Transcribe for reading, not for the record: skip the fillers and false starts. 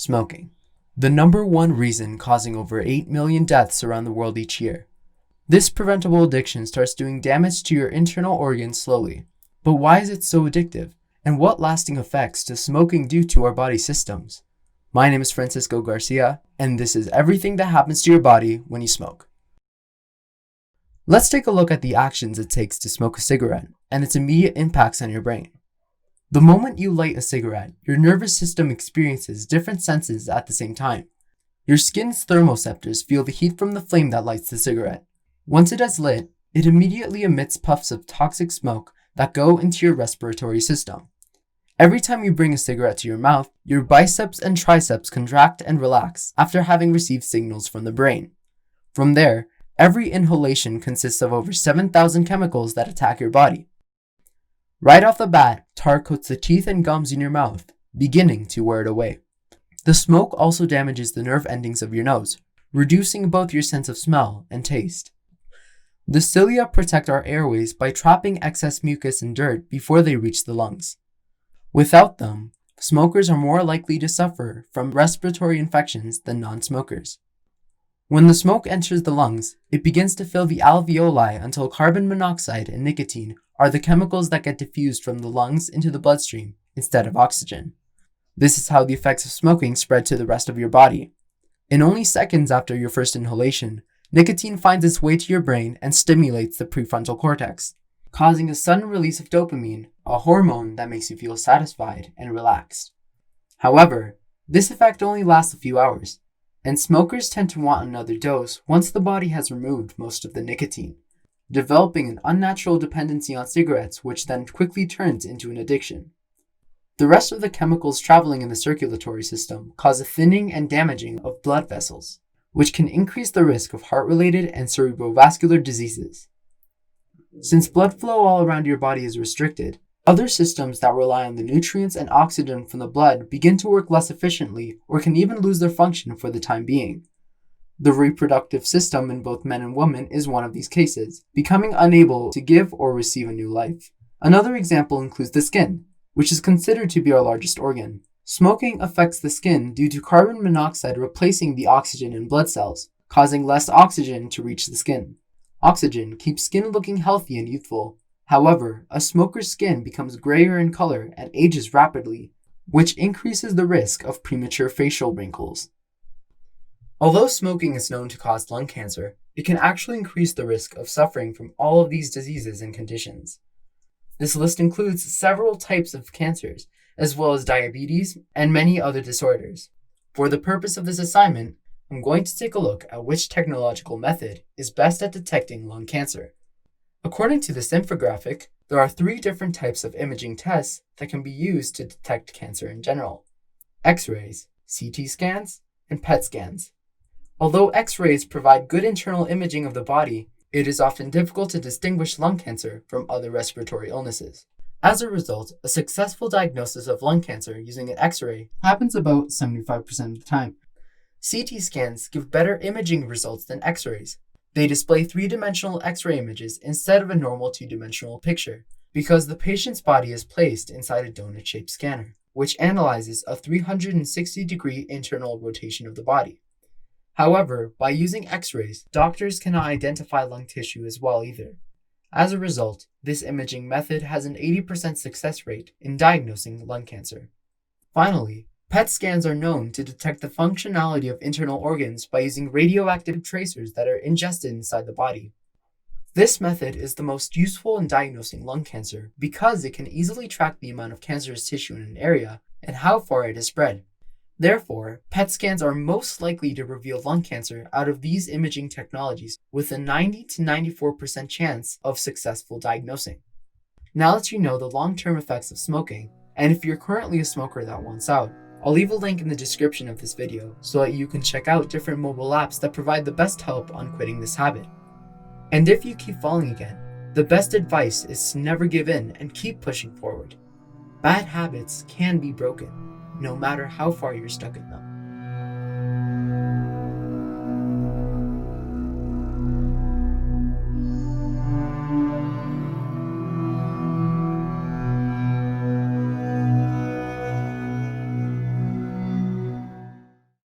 Smoking. The number one reason causing over 8 million deaths around the world each year. This preventable addiction starts doing damage to your internal organs slowly. But why is it so addictive? And what lasting effects does smoking do to our body systems? My name is Francisco Garcia, and this is everything that happens to your body when you smoke. Let's take a look at the actions it takes to smoke a cigarette and its immediate impacts on your brain. The moment you light a cigarette, your nervous system experiences different senses at the same time. Your skin's thermoceptors feel the heat from the flame that lights the cigarette. Once it has lit, it immediately emits puffs of toxic smoke that go into your respiratory system. Every time you bring a cigarette to your mouth, your biceps and triceps contract and relax after having received signals from the brain. From there, every inhalation consists of over 7,000 chemicals that attack your body. Right off the bat, tar coats the teeth and gums in your mouth, beginning to wear it away. The smoke also damages the nerve endings of your nose, reducing both your sense of smell and taste. The cilia protect our airways by trapping excess mucus and dirt before they reach the lungs. Without them, smokers are more likely to suffer from respiratory infections than non-smokers. When the smoke enters the lungs, it begins to fill the alveoli until carbon monoxide and nicotine are the chemicals that get diffused from the lungs into the bloodstream instead of oxygen. This is how the effects of smoking spread to the rest of your body. In only seconds after your first inhalation, nicotine finds its way to your brain and stimulates the prefrontal cortex, causing a sudden release of dopamine, a hormone that makes you feel satisfied and relaxed. However, this effect only lasts a few hours, and smokers tend to want another dose once the body has removed most of the nicotine, developing an unnatural dependency on cigarettes, which then quickly turns into an addiction. The rest of the chemicals traveling in the circulatory system cause a thinning and damaging of blood vessels, which can increase the risk of heart-related and cerebrovascular diseases. Since blood flow all around your body is restricted, other systems that rely on the nutrients and oxygen from the blood begin to work less efficiently or can even lose their function for the time being. The reproductive system in both men and women is one of these cases, becoming unable to give or receive a new life. Another example includes the skin, which is considered to be our largest organ. Smoking affects the skin due to carbon monoxide replacing the oxygen in blood cells, causing less oxygen to reach the skin. Oxygen keeps skin looking healthy and youthful. However, a smoker's skin becomes grayer in color and ages rapidly, which increases the risk of premature facial wrinkles. Although smoking is known to cause lung cancer, it can actually increase the risk of suffering from all of these diseases and conditions. This list includes several types of cancers, as well as diabetes and many other disorders. For the purpose of this assignment, I'm going to take a look at which technological method is best at detecting lung cancer. According to this infographic, there are 3 different types of imaging tests that can be used to detect cancer in general: X-rays, CT scans, and PET scans. Although X-rays provide good internal imaging of the body, it is often difficult to distinguish lung cancer from other respiratory illnesses. As a result, a successful diagnosis of lung cancer using an X-ray happens about 75% of the time. CT scans give better imaging results than X-rays. They display 3-dimensional X-ray images instead of a normal 2-dimensional picture, because the patient's body is placed inside a donut-shaped scanner, which analyzes a 360-degree internal rotation of the body. However, by using X-rays, doctors cannot identify lung tissue as well either. As a result, this imaging method has an 80% success rate in diagnosing lung cancer. Finally, PET scans are known to detect the functionality of internal organs by using radioactive tracers that are ingested inside the body. This method is the most useful in diagnosing lung cancer because it can easily track the amount of cancerous tissue in an area and how far it has spread. Therefore, PET scans are most likely to reveal lung cancer out of these imaging technologies with a 90 to 94% chance of successful diagnosing. Now that you know the long-term effects of smoking, and if you're currently a smoker that wants out, I'll leave a link in the description of this video so that you can check out different mobile apps that provide the best help on quitting this habit. And if you keep falling again, the best advice is to never give in and keep pushing forward. Bad habits can be broken, no matter how far you're stuck in them.